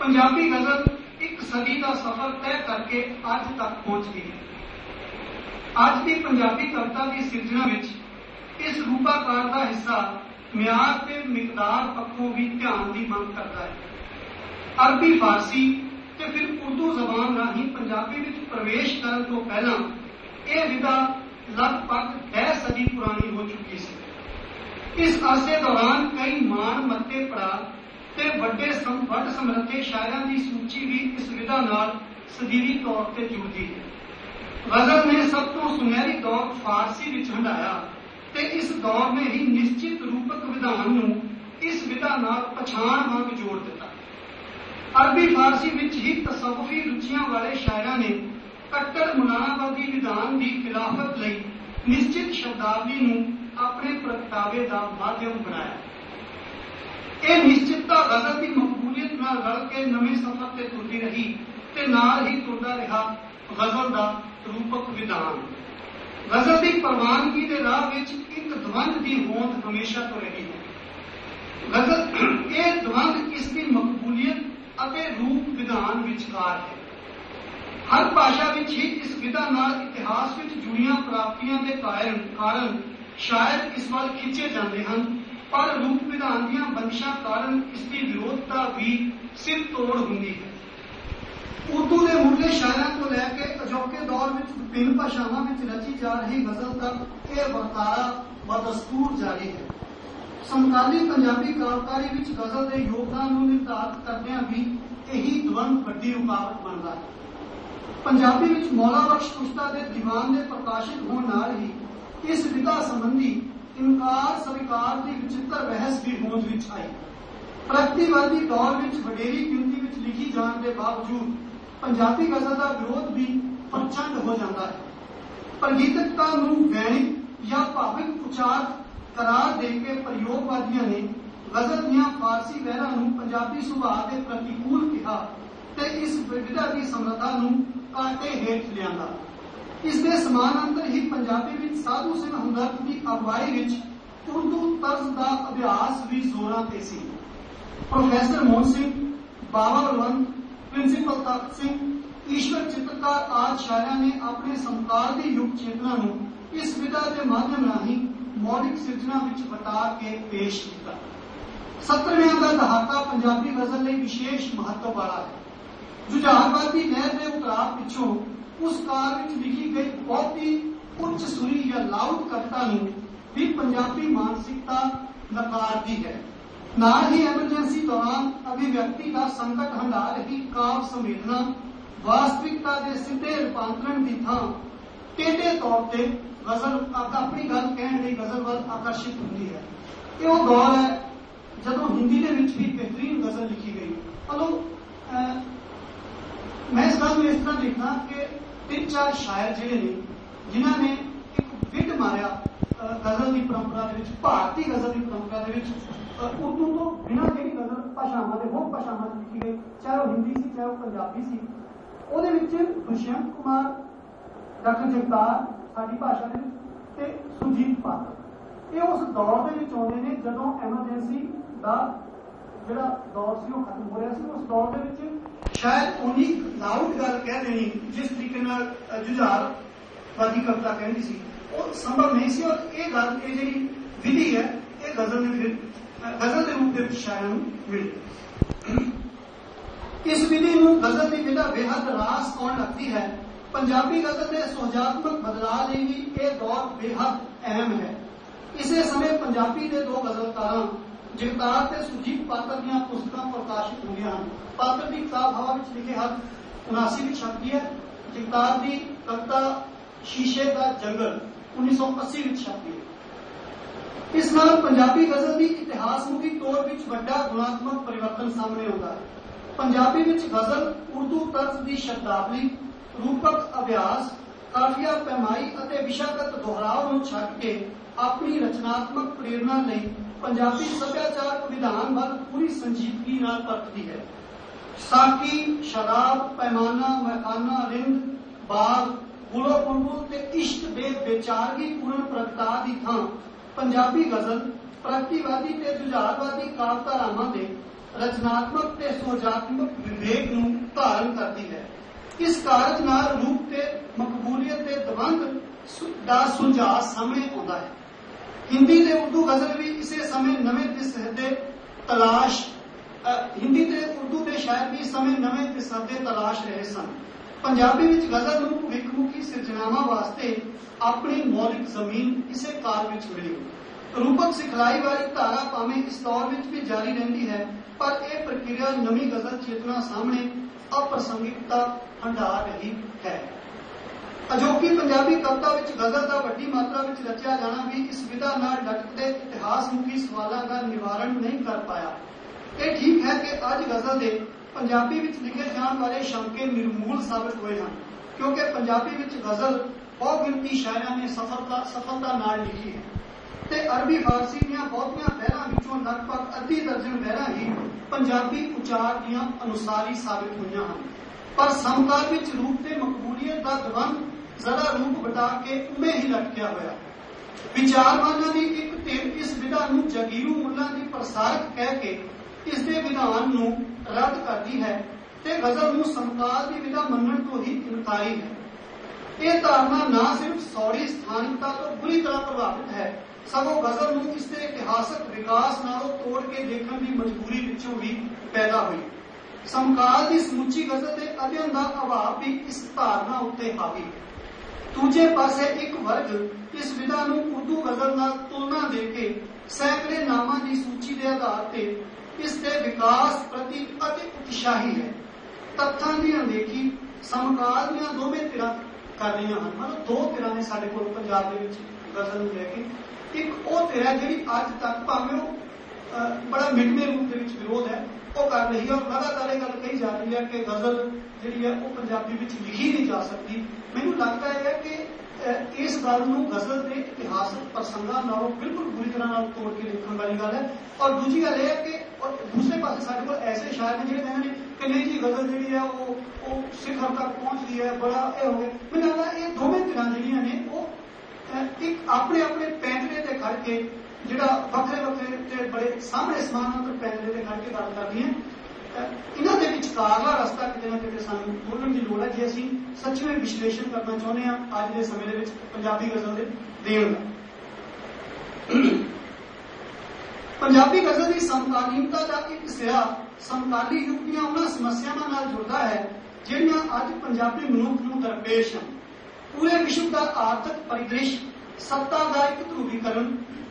पंजाबी गजल एक सदी का सफर तय करके अज तक पहुंच गई है। अज की पंजाबी कविता की सिरजना विच इस रूपाकार का हिस्सा म्यार ते मिकदार पक्षों भी ध्यान की मांग करता है। अरबी फारसी ते फिर उर्दू जबान राही पंजाबी विच प्रवेश करने तो पहला यह विधा लगभग 10 सदी पुरानी हो चुकी सी। इस अरसे दौरान कई मान मत्ते पड़ा ते वड्डे वड समर्थे शायरां की सूची भी इस विधा नाल सजीवी तौर पर जुड़ती है। गजल ने सब तो सुनहरी दौर फारसी विच हंडाया ते इस दौर ने ही निश्चित रूपक विधान नूं इस विधा नाल पछाण वांग जोड़ दिता। अरबी फारसी विच ही तसव्वुफी रुचियां वाले शायरां ने कट्टर मुनावादी विधान की खिलाफत लई निश्चित शब्दावली नूं अपने प्रगटावे का माध्यम बनाया। यह निश्चितता गजल की मकबूलियत नाल रल के नवे सफर ते तुरती रही ते नाल ही तुरदा रहा गजल का रूपक विधान। गजल की प्रवानगी के राह विच एक द्वंद की होंद हमेशा तो रही है। गजल यह द्वंद इसकी मकबूलियत अते रूप विधान विचकार है। हर भाषा विच ही इस विधा नाल इतिहास विच जुड़ियां प्राप्तियां के कारण शायद इस वाल खिंचे जाते हैं, पर रूप विधान दियां बंदिशां कारण इसकी विरोधता भी सिर तोड़ होंदी है। उर्दू के मुढ़ले शायरां को लैके अजोके दौर में विभिन्न भाषावां में रची जा रही गजल तक यह वर्तारा बदस्तूर जारी है। समकाली पंजाबी काव्यकारी विच गजल के योगदान को निर्धारित करदियां भी यही द्वंद वड्डी रुकावट बनता है। पंजाबी विच मौला बख्श कुश्ता के दीवान के प्रकाशित होने नाल ही इस विधा संबंधी इनकार स्वीकार की विचित्र बहस भी होंद विच आई। प्रगतिवादी दौर विच वडेरी गिनती विच लिखी जाने के बावजूद पंजाबी गजल का विरोध भी प्रचंड हो जाता है। प्रगीतकता नूं वैणिक या भाविक उचार करार देके प्रयोगवादियों ने गजल दियां फारसी लहरां नूं पंजाबी सुभाअ के प्रतिकूल कहा ते इस विधा की समर्था नूं कांटे हेठ लियांदा। इसके समानांतर ही पंजाबी विच साधु सिंह हमदर्द की अगवाई विच उर्दू तर्ज का अभ्यास भी जोरां ते सी। प्रोफैसर मोहन सिंह, बाबा बलवंत, प्रिंसीपल तख्त सिंह, ईश्वर चित्रकार आदि शायरां ने अपने समकाल की युग चेतना नूं इस विधा के माध्यम राही मौलिक सिरजना विच वटा के पेश किया। 70वें का दहाका पंजाबी गजल लई विशेष महत्व वाला है। जुझारवादी लहर के उतराव पिछों उस काल में लिखी गई बहुत ही उच्च सुरी या लाउड कविता नूं भी पंजाबी मानसिकता नकारती है। नाल ही एमरजेंसी दौरान अभिव्यक्ति का संकट हंडा रही काव्य संवेदना वास्तविकता के सीधे रूपांतरण की थां टेढ़े तौर पर गजल अपनी गल कहने लई गजल वाल आकर्षित होती है। ये वो दौर है जदों हिंदी के विच भी बेहतरीन गजल लिखी गई। चलो मैं इस गल में इस तरह लिखना कि 3-4 शायर जिहड़े ने जिन्हां ने एक विड मारिया गजल की परंपरा दे विच, भारतीय गजल की परंपरा दे विच उर्दू तो बिना जिहड़ी गजल भाषावां दे होर भाषावां च लिखी गई, चाहे वो हिंदी सी चाहे वो पंजाबी सी, ਉਹਦੇ ਵਿੱਚ दुष्यंत कुमार, डॉक्टर जगतार साडी भाषा ਦੇ ਤੇ ਸੁਰਜੀਤ ਪਾਤਰ ਇਹ ਉਸ ਦੌਰ ਦੇ ਵਿੱਚ ਆਉਂਦੇ ਨੇ ਜਦੋਂ ਐਮਰਜੈਂਸੀ ਦਾ ਜਿਹੜਾ ਦੌਰ ਸੀ ਉਹ ਖਤਮ ਹੋ ਰਿਹਾ ਸੀ। ਉਸ ਦੌਰ ਦੇ ਵਿੱਚ शायद उन्नी लाउड गल कह देनी जिस तरीके नाल जुझारवादी कविता कहती सी वो संभव नहीं सी। और ये गल ये जी विधि है ये गजल ने फिर गजल के रूप में शायरां नूं मिली। इस विधि नूं गजल की विधा बेहद रास आउण लगती है। पंजाबी गजल के सुहजात्मक बदलाव लई भी ये दौर बेहद अहम है। इसे समय पंजाबी के 2 गजलकारां जगतार ते सुरजीत पात्र दीयां पुस्तकां प्रकाशित हुई हैं। पात्र की किताब हवा में लिखे हर 79 में छपी है। जगतार की कविता शीशे का जंगल 1980 में छपी है। इस नाल पंजाबी गजल की इतिहासमुखी तौर पर वड्डा गुणात्मक परिवर्तन सामने आता है। पंजाबी विच गजल उर्दू तर्ज की शब्दावली, रूपक अभ्यास, काफिया पैमाई और विषागत दोहराव नूं छड्ड के अपनी रचनात्मक प्रेरणा लई पंजाबी सभ्याचारक विधान वाल पूरी संजीदगी नाल परतदी है। साकी, शराब, पैमाना, मैखाना, रिंद, बाग, गुलो बुलबुल ते इश्क दे बेचारगी पूर्ण प्रगटा की थां पंजाबी गजल प्रगतिवादी ते जुझारवादी काव्यधारावां दे रचनात्मक ते सोजात्मक विवेक नूं धारण करती है। इस कारज नाल रूप ते मकबूलियत ते दबंग दा सुलझाव सामने आउंदा है। हिंदी ते उर्दू गजल भी इसे समय नवे दिशा दे तलाश हिंदी ते उर्दू के शायर भी इस समय नवे दिशा दे तलाश रहे सन। पंजाबी विच गजल नूं भविखमुखी सिरजनावां वास्ते अपनी मौलिक जमीन इसे काल विच मिली। रूपक सिखलाई वाली धारा भावें इस दौर विच भी जारी रहिंदी है, पर यह प्रक्रिया नवी गजल चेतना सामने अप्रसंगिकता हंडा रही है। अजोकी पंजाबी कविता विच गजल का वड्डी मात्रा विच रचिया जाना भी इस विधा नाल लटकदे इतिहास मुखी सवालों का निवारण नहीं कर पाया। यह ठीक है कि अज गजल के पंजाबी विच लिखे जाने वाले शंके निर्मूल साबित हुए हैं, क्योंकि पंजाबी विच गजल बहुत गिनती शायरां ने सफलता नाल लिखी है ते अरबी फारसी दीआं बहुतियां लहरां विचों लगभग अद्धी दर्जन लहरां ही पंजाबी उचार दीआं अनुसारी साबित हुईयां हन। पर समकाल विच रूप ते मकबूलियत का दबंग जरा रूप बटा के उमें ही लटकिया होया। विचारवानां दी एक धिर इस विधा नूं जगीरू मुल्लां दी प्रसारक कह के इसके विधान नूं रद्द करती है ते गजल नूं समकाल की विधा मनण तो ही इनकारी है। यह धारणा न सिर्फ सौड़ी स्थानिकता तो बुरी तरह प्रभावित है, सगों गजल नूं इसके इतिहासक विकास नालों तोड़ के देखने की मजबूरी विचों भी पैदा हुई। समकाल की समुची गजल के अध्ययन का अभाव भी इस धारणा उत्ते हावी है। दूजे पासे एक वर्ग इस विधा नूं उर्दू गजल नाल तुलना देके सैकड़े नामां की सूची के आधार पर इसके विकास प्रति अति उत्साही है। तथ्यां की अनदेखी समकाल दीआं दोवें धिरां कर रही हैं। मतलब दो धिरां ने साडे कोल पंजाब दे विच गजल नूं लेके, एक वो धिर है जिहड़ी अज तक भावें बड़ा मिटवे रूप के विरोध है वो कर रही है और लगातार यह गल कही जा रही है कि गजल जिहड़ी है वो पंजाबी विच लिखी नहीं जा सकती। मैनूं लगता है कि इस गल नूं गजल के इतिहासक प्रसंगां नालों बिल्कुल बुरी तरह नाल तोड़ के लिखण वाली गल है। और दूजी गल यह है कि और दूसरे पासे साडे कोल ऐसे शायर ने जिहड़े कहंदे ने कि नहीं जी गजल जिहड़ी है वो शिखर तक पहुंच गई है, बड़ा यह हो गया। मैनूं लगदा ये दोवें धिरां जिहड़ियां ने वो एक अपने अपने पैंतरे ते खड़ के जिहड़ा वखरे वखरे ते बड़े सामने समानांतर पैंतरे ते खड़ के गल करदी है। इन्हां दे विचकारला रस्ता किते ना किते सानूं बोलण की लोड़ है जे असीं सच्चे विश्लेषण करना चाहुंदे हां अज दे समय दे विच पंजाबी गजल दे देण दा। पंजाबी गजल की समकालीनता का एक सिरा समकाली युग दीआं उन्हां समस्यावां नाल जुड़दा है जिहड़ियां अज पंजाबी मनुख नूं दरपेश हैं। पूरे विश्व का आर्थिक परिदृश्य, सत्ता का एक ध्रुवीकरण,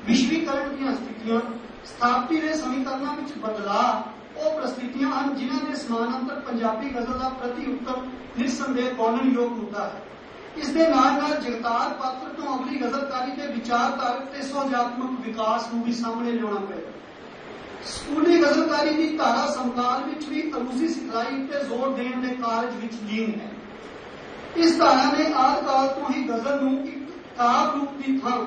विश्वीकरण दी स्थितियां, स्थापती के समीकरणों में बदलाव वो परिस्थितियां हैं जिन्हां ने समानांतर पंजाबी गजल का प्रति उत्तर निसंदेह कौनन योग मुद्दा है। इसके नाल नाल जगतार पात्र तो अगली गजलकारी के विचारधारक ते सोजात्मक विकास को भी सामने लियाना पड़ेगा। स्कूली गजलकारी की धारा समकाल विच भी अरूसी सिखलाई ते जोर देने के कारज विच लीन है। इस धारा ने आदकाल तो ही गजल नूं एक काव्य रूप की थां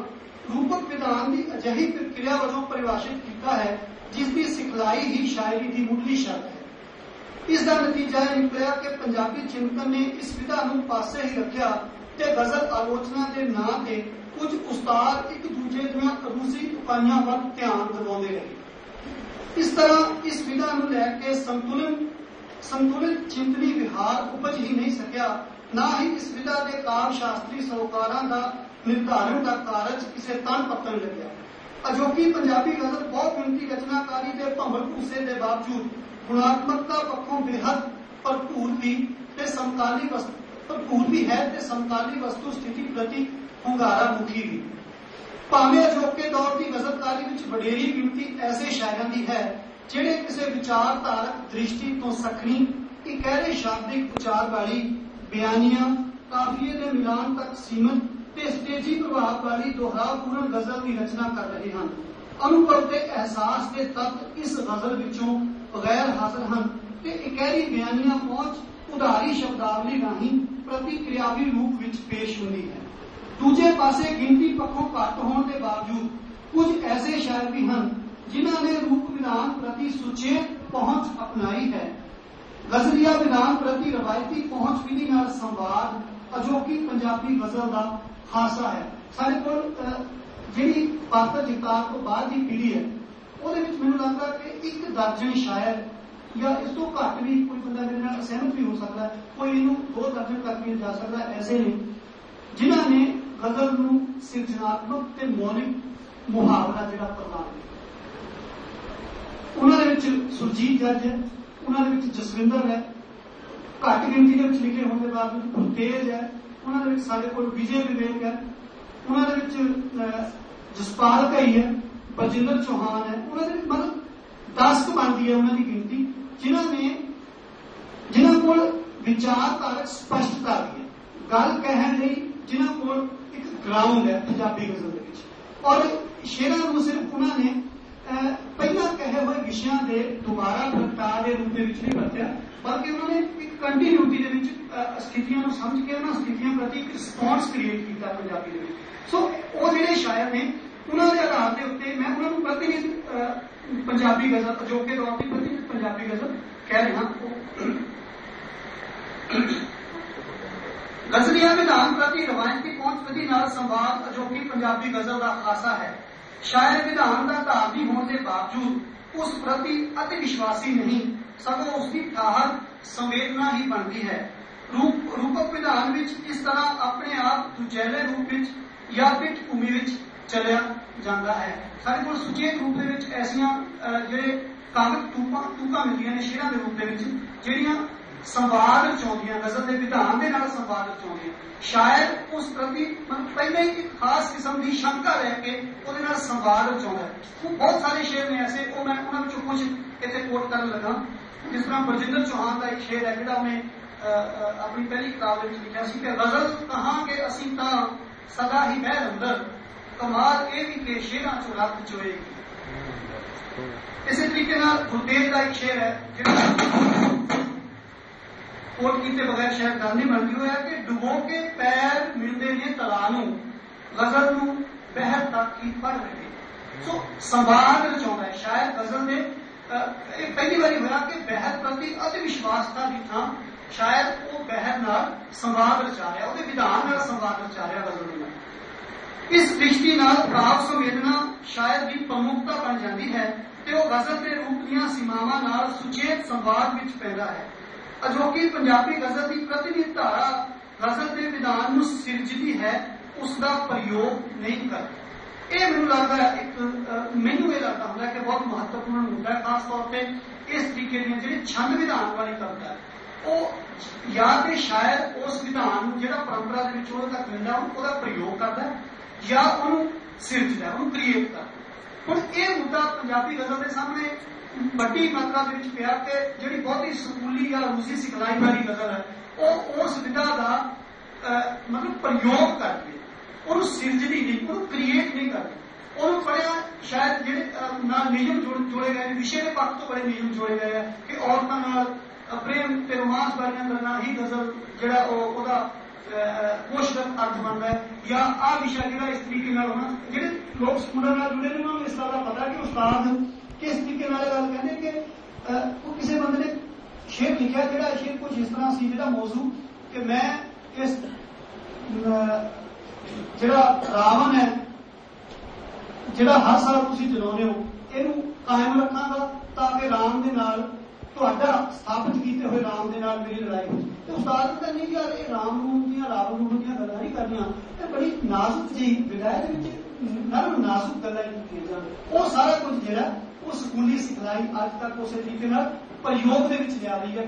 रूपक विधान की अजिही प्रक्रिया वजों परिभाषित किया है जिसकी सिखलाई ही शायरी की मुढ़ली शर्त है। इसका नतीजा यह निकलिया कि पंजाबी चिंतन ने इस विधा नूं पासे ही रखिया ते गजल आलोचना के नां ते कुछ उस्ताद एक दूजे दीआं अरूसी उपाइयां वल ध्यान दिवाउंदे रहे। इस तरह इस विधा नूं लैके संतुलित चिंतनी विहार उपज ही नहीं सकिया, ना ही इस विधा के काव्य शास्त्री सरोकारां का निर्धारण का कारज किसे तन पकड़ लग्या। अजोकी पंजाबी गजल बहुत गिनती रचनाकारी के भंवर भूसे के बावजूद गुणात्मकता पक्षों बेहद भरपूर भी ते समकाली भरपूर भी है ते समकाली वस्तु स्थिति प्रति हुंगारा मुखी भी। भावें अजोके दौर की गजलकारी विच वडेरी गिनती ऐसे शायरां दी है जिहड़े किसी विचारधारक दृष्टि तो सखनी इकहरे शाब्दिक उचार वाली बयानियां काफिये के मिलान तक सीमित ते स्टेजी प्रभाव वाली दोहरावपूर्ण गजल की रचना कर रहे हैं। अनुभव के एहसास के तत्व इस गजल विचों बगैर हाजिर हैं ते इकहरी बयानियां पहुंच उधारी शब्दावली राही प्रतिक्रियावी रूप विच पेश होंदी है। दूजे पासे गिनती पक्षों घट होने के बावजूद कुछ ऐसे शायर भी हैं जिन्हां ने रूप विधान प्रति सुचेत पहुंच अपनाई है। गजलिया विधान प्रति रवायती पहुंच विधि नाल संवाद अजोकी पंजाबी गजल का खासा है। सारे कोल जिहड़ी पात्र जगतार तो बाद की पीढ़ी है ਉਹਦੇ ਵਿੱਚ ਮੈਨੂੰ ਲੱਗਦਾ ਕਿ 1 ਦਰਜਨ ਸ਼ਾਇਰ ਜਾਂ ਇਸ ਤੋਂ ਘੱਟ ਵੀ ਕੋਈ ਬੰਦਾ ਮੇਰੇ ਨਾਲ ਸਹਿਮਤ ਵੀ ਹੋ ਸਕਦਾ, ਕੋਈ ਇਹਨੂੰ 2 ਦਰਜਨ ਤੱਕ ਵੀ ਜਾ ਸਕਦਾ, ਐਸੇ ਨੇ ਜਿਨ੍ਹਾਂ ਨੇ ਗਜ਼ਲ ਨੂੰ ਸਿਰਜਣਾਤਮਕ ਤੇ ਮੌਲਿਕ ਮੁਹਾਵਰਾ ਜਿਹੜਾ ਪ੍ਰਦਾਨ ਕੀਤਾ। ਉਹਨਾਂ ਦੇ ਵਿੱਚ ਸੁਰਜੀਤ ਜੱਜ ਹੈ, ਉਹਨਾਂ ਦੇ ਵਿੱਚ ਜਸਵਿੰਦਰ ਹੈ, ਘੱਟ ਗਿਣਤੀ ਦੇ ਵਿੱਚ ਲਿਖੇ ਹੋਣ ਦੇ ਬਾਵਜੂਦ ਗੁਰਤੇਜ ਹੈ, ਉਹਨਾਂ ਦੇ ਵਿੱਚ ਸਾਡੇ ਕੋਲ ਵਿਜੇ ਵਿਵੇਕ ਹੈ, ਉਹਨਾਂ ਦੇ ਵਿੱਚ ਜਸਪਾਲ ਘਈ ਹੈ, ਬਲਜਿੰਦਰ ਚੌਹਾਨ ਹੈ, ਉਹਨਾਂ ਦੇ ਮਤਲਬ 10 ਬਣਦੀ ਹੈ ਉਹਨਾਂ ਦੀ ਗਿਣਤੀ, ਜਿਨ੍ਹਾਂ ਕੋਲ ਵਿਚਾਰਧਾਰਕ ਸਪਸ਼ਟਤਾ ਵੀ ਹੈ, ਗੱਲ ਕਹਿਣ ਲਈ ਜਿਨ੍ਹਾਂ ਕੋਲ ਇੱਕ ਗਰਾਊਂਡ ਹੈ ਪੰਜਾਬੀ ਗਜ਼ਲ ਦੇ ਵਿੱਚ। ਔਰ ਸ਼ੇਰਾਂ ਨੂੰ ਸਿਰਫ ਉਹਨਾਂ ਨੇ ਪਹਿਲਾਂ ਕਹੇ ਹੋਏ ਵਿਸ਼ਿਆਂ ਦੇ ਦੁਬਾਰਾ ਪ੍ਰਗਟਾਅ ਦੇ ਰੂਪ ਦੇ ਵਿੱਚ ਨਹੀਂ ਵਰਤਿਆ, ਬਲਕਿ ਉਹਨਾਂ ਨੇ ਇੱਕ ਕੰਟੀਨਿਊਟੀ ਦੇ ਵਿੱਚ ਸਥਿਤੀਆਂ ਨੂੰ ਸਮਝ ਕੇ ਉਹਨਾਂ ਸਥਿਤੀਆਂ ਪ੍ਰਤੀ ਇੱਕ ਰਿਸਪੌਂਸ ਕ੍ਰੀਏਟ ਕੀਤਾ ਪੰਜਾਬੀ ਦੇ ਵਿੱਚ। ਸੋ ਉਹ ਜਿਹੜੇ ਸ਼ਾਇਰ ਨੇ ਉਹਨਾਂ ਦੇ ਆਧਾਰ ਦੇ ਉੱਤੇ ਮੈਂ ਉਹਨਾਂ ਨੂੰ ਪ੍ਰਤੀਨਿਧ ਪੰਜਾਬੀ ਗਜ਼ਲ ਅਜੋਕੇ ਦੌਰ ਦੀ ਪ੍ਰਤੀਨਿਧ ਪੰਜਾਬੀ ਗਜ਼ਲ ਕਹਿ ਰਿਹਾ। ਗਜ਼ਲੀਆ ਵਿਧਾਨ ਪ੍ਰਤੀ ਰਵਾਇਤੀ ਪਹੁੰਚ ਵਿਧੀ ਨਾਲ ਸੰਵਾਦ ਅਜੋਕੀ ਪੰਜਾਬੀ ਗਜ਼ਲ ਦਾ ਖਾਸਾ ਹੈ। ਸ਼ਾਇਰ ਵਿਧਾਨ ਦਾ ਧਾਰਨੀ ਹੋਣ ਦੇ ਬਾਵਜੂਦ ਉਸ ਪ੍ਰਤੀ ਅਤਿ ਵਿਸ਼ਵਾਸੀ ਨਹੀਂ, ਸਗੋਂ ਉਸਦੀ ਠਾਹਰ ਸੰਵੇਦਨਾ ਹੀ ਬਣਦੀ ਹੈ। ਰੂਪਕ ਵਿਧਾਨ ਵਿੱਚ ਇਸ ਤਰ੍ਹਾਂ ਆਪਣੇ ਆਪ ਦੁਜੈਲੇ ਰੂਪ ਵਿੱਚ ਜਾਂ ਪਿੱਠ ਭੂਮੀ ਵਿੱਚ ਚਲਿਆ ਜਾਂਦਾ ਹੈ। ਸਾਡੇ ਕੋਲ ਸੁਚੇਤ ਰੂਪ ਦੇ ਵਿੱਚ ਐਸੀਆਂ ਜਿਹੜੇ ਕਾਗਜ਼ ਟੂਕਾਂ ਮਿਲਦੀਆਂ ਨੇ ਸ਼ੇਰਾਂ ਦੇ ਰੂਪ ਦੇ ਵਿੱਚ, ਜਿਹੜੀਆਂ ਸੰਵਾਦ ਰਚਾਉਂਦੀਆਂ, ਗਜ਼ਲ ਦੇ ਵਿਧਾਨ ਦੇ ਨਾਲ ਸੰਵਾਦ ਰਚਾਉਂਦੀਆਂ। ਸ਼ਾਇਰ ਉਸ ਪ੍ਰਤੀ ਪਹਿਲਾਂ ਹੀ ਇੱਕ ਖਾਸ ਕਿਸਮ ਦੀ ਸ਼ੰਕਾ ਲੈ ਕੇ ਉਹਦੇ ਨਾਲ ਸੰਵਾਦ ਰਚਾਉਂਦਾ ਹੈ। ਬਹੁਤ ਸਾਰੇ ਸ਼ੇਰ ਨੇ ਐਸੇ, ਉਹ ਮੈਂ ਉਹਨਾਂ ਵਿੱਚੋਂ ਕੁਝ ਇੱਥੇ ਕੋਟ ਕਰਨ ਲੱਗਾ। ਜਿਸ ਤਰ੍ਹਾਂ ਬਲਜਿੰਦਰ ਚੌਹਾਨ ਦਾ ਇੱਕ ਸ਼ੇਰ ਹੈ ਜਿਹੜਾ ਉਹਨੇ ਆਪਣੀ ਪਹਿਲੀ ਕਿਤਾਬ ਦੇ ਵਿੱਚ ਲਿਖਿਆ ਸੀ ਕਿ ਗਜ਼ਲ ਕਹਾਂਗੇ ਅਸੀਂ ਤਾਂ ਸਦਾ ਹੀ ਬਹਿ ਅੰਦਰ, ਕਮਾਲ ਇਹ ਵੀ ਕਿ ਸ਼ੇਰਾਂ ਚੋਂ ਰੱਤ ਚੋਏਗੀ। ਇਸੇ ਤਰੀਕੇ ਨਾਲ ਗੁਰਤੇਜ ਦਾ ਇੱਕ ਸ਼ੇਰ ਹੈ ਜਿਹੜਾ ਕੋਟ ਕੀਤੇ ਬਗੈਰ ਸ਼ਾਇਦ ਗੱਲ ਨਹੀਂ ਬਣਦੀ, ਹੋਇਆ ਕਿ ਡੁਬੋ ਕੇ ਪੈਰ ਮਿਲਦੇ ਨੇ ਤਲਾ ਨੂੰ, ਗਜ਼ਲ ਨੂੰ ਬਹਿਰ ਤੱਕ ਹੀ ਪੜ ਰਹੇ। ਸੋ ਸੰਵਾਦ ਰਚਾਉਂਦਾ ਹੈ ਸ਼ਾਇਰ ਗਜ਼ਲ ਦੇ। ਇਹ ਪਹਿਲੀ ਵਾਰੀ ਹੋਇਆ ਕਿ ਬਹਿਰ ਪ੍ਰਤੀ ਅਤਿ ਵਿਸ਼ਵਾਸਤਾ ਦੀ ਥਾਂ ਸ਼ਾਇਦ ਉਹ ਬਹਿਰ ਨਾਲ ਸੰਵਾਦ ਰਚਾ ਰਿਹਾ, ਉਹਦੇ ਵਿਧਾਨ ਨਾਲ ਸੰਵਾਦ ਰਚਾ ਰਿਹਾ ਗਜ਼ਲ ਦੇ ਨਾਲ। ਇਸ ਦ੍ਰਿਸ਼ਟੀ ਨਾਲ ਕਾਵ ਸੰਵੇਦਨਾ ਸ਼ਾਇਰ ਦੀ ਪ੍ਰਮੁੱਖਤਾ ਬਣ ਜਾਂਦੀ ਹੈ ਤੇ ਉਹ ਗਜ਼ਲ ਦੇ ਰੂਪ ਦੀਆਂ ਸੀਮਾਵਾਂ ਨਾਲ ਸੁਚੇਤ ਸੰਵਾਦ ਵਿੱਚ ਪੈਂਦਾ ਹੈ। ਅਜੋਕੀ ਪੰਜਾਬੀ ਗਜ਼ਲ ਦੀ ਪ੍ਰਤੀਨਿਧ ਧਾਰਾ ਗਜ਼ਲ ਦੇ ਵਿਧਾਨ ਨੂੰ ਸਿਰਜਦੀ ਹੈ, ਉਸ ਦਾ ਪ੍ਰਯੋਗ ਨਹੀਂ ਕਰਦੀ। ਇਹ ਮੈਨੂੰ ਲੱਗਦਾ ਮੈਨੂੰ ਇਹ ਲੱਗਦਾ ਹੁੰਦਾ ਕਿ ਬਹੁਤ ਮਹੱਤਵਪੂਰਨ ਮੁੱਦਾ ਹੈ, ਖਾਸ ਤੌਰ ਤੇ ਇਸ ਤਰੀਕੇ ਦੀਆਂ ਜਿਹੜੇ ਛੰਦ ਵਿਧਾਨ ਵਾਲੀ ਕਵਿਤਾ ਹੈ, ਉਹ ਜਾਂ ਤੇ ਸ਼ਾਇਰ ਉਸ ਵਿਧਾਨ ਨੂੰ ਜਿਹੜਾ ਪਰੰਪਰਾ ਦੇ ਵਿੱਚ ਉਹਦੇ ਤੱਕ ਮਿਲਦਾ ਉਹਦਾ ਪ੍ਰਯੋਗ ਕਰਦਾ ਜਾਂ ਉਹਨੂੰ ਸਿਰਜਦਾ, ਉਹਨੂੰ ਕ੍ਰੀਏਟ ਕਰਦਾ। ਹੁਣ ਇਹ ਮੁੱਦਾ ਪੰਜਾਬੀ ਗਜ਼ਲ ਦੇ ਸਾਹਮਣੇ ਵੱਡੀ ਮਾਤਰਾ ਦੇ ਵਿੱਚ ਪਿਆ ਕਿ ਜਿਹੜੀ ਬਹੁਤੀ ਸਕੂਲੀ ਜਾਂ ਰੂਸੀ ਸਿਖਲਾਈ ਵਾਲੀ ਗਜ਼ਲ ਹੈ ਉਹ ਉਸ ਵਿਧਾ ਦਾ ਮਤਲਬ ਪ੍ਰਯੋਗ ਕਰਦੀ ਹੈ, ਉਹਨੂੰ ਸਿਰਜਦੀ ਨਹੀਂ, ਉਹਨੂੰ ਕ੍ਰੀਏਟ ਨਹੀਂ ਕਰਦੀ। ਉਹਨੂੰ ਪੜਿਆ ਸ਼ਾਇਦ ਜਿਹੜੇ ਨਾਲ ਨਿਯਮ ਜੋੜੇ ਗਏ ਨੇ, ਵਿਸ਼ੇ ਦੇ ਪੱਖ ਤੋਂ ਬੜੇ ਨਿਯਮ ਜੋੜੇ ਗਏ ਆ ਕਿ ਔਰਤਾਂ ਨਾਲ ਪ੍ਰੇਮ ਤੇ ਰੋਮਾਂਸ ਬਾਰੇ ਗੱਲਾਂ ਹੀ ਗਜ਼ਲ ਜਿਹੜਾ ਉਹਦਾ ਕੋਸ਼ਗਤ ਅਰਥ ਬਣਦਾ ਹੈ, ਜਾਂ ਆਹ ਵਿਸ਼ਾ ਜਿਹੜਾ ਇਸ ਤਰੀਕੇ ਨਾਲ ਹੋਣਾ। ਜਿਹੜੇ ਲੋਕ ਸਕੂਲਾਂ ਨਾਲ ਜੁੜੇ ਨੇ ਉਹਨਾਂ ਨੂੰ ਇਸ ਗੱਲ ਦਾ ਪਤਾ ਕਿ ਉਸਤਾਦ ਕਿਸ ਤਰੀਕੇ ਨਾਲ ਗੱਲ ਕਹਿੰਦੇ ਕਿ ਉਹ ਕਿਸੇ ਬੰਦੇ ਨੇ ਸ਼ੇਰ ਲਿਖਿਆ, ਜਿਹੜਾ ਸ਼ੇਰ ਕੁਝ ਇਸ ਤਰ੍ਹਾਂ ਸੀ, ਜਿਹੜਾ ਮੌਜੂ ਕਿ ਮੈਂ ਇਸ ਜਿਹੜਾ ਰਾਵਣ ਹੈ ਜਿਹੜਾ ਹਰ ਸਾਲ ਤੁਸੀਂ ਜਲਾਉਂਦੇ ਹੋ ਇਹਨੂੰ ਕਾਇਮ ਰੱਖਾਂਗਾ ਤਾਂ ਕਿ ਰਾਮ ਦੇ ਨਾਲ ਤੁਹਾਡਾ ਸਥਾਪਿਤ ਕੀਤੇ ਹੋਏ ਰਾਮ ਦੇ ਨਾਲ ਮੇਰੀ ਲੜਾਈ ਹੋਈ। ਤੇ ਉਸਤਾਦ ਕਹਿੰਦੇ ਕਿ ਯਾਰ ਇਹ ਰਾਮ ਨੂੰ ਦੀਆਂ ਰਾਵਣ ਨੂੰ ਦੀਆਂ ਗੱਲਾਂ ਨਹੀਂ ਕਰਨੀਆਂ, ਇਹ ਬੜੀ ਨਾਜ਼ੁਕ ਜਿਹੀ ਵਿਦਾਇਤ ਵਿੱਚ ਨਰਮ ਨਾਜ਼ੁਕ ਗੱਲਾਂ ਕੀਤੀਆਂ ਜਾਣ। ਉਹ ਸਾਰਾ ਕੁਝ ਜਿਹੜਾ ਉਹ ਸਕੂਲੀ ਸਿਖਲਾਈ ਅੱਜ ਤੱਕ ਉਸੇ ਤਰੀਕੇ ਨਾਲ ਪ੍ਰਯੋਗ ਦੇ ਵਿੱਚ ਲਿਆ ਰਹੀ ਹੈ।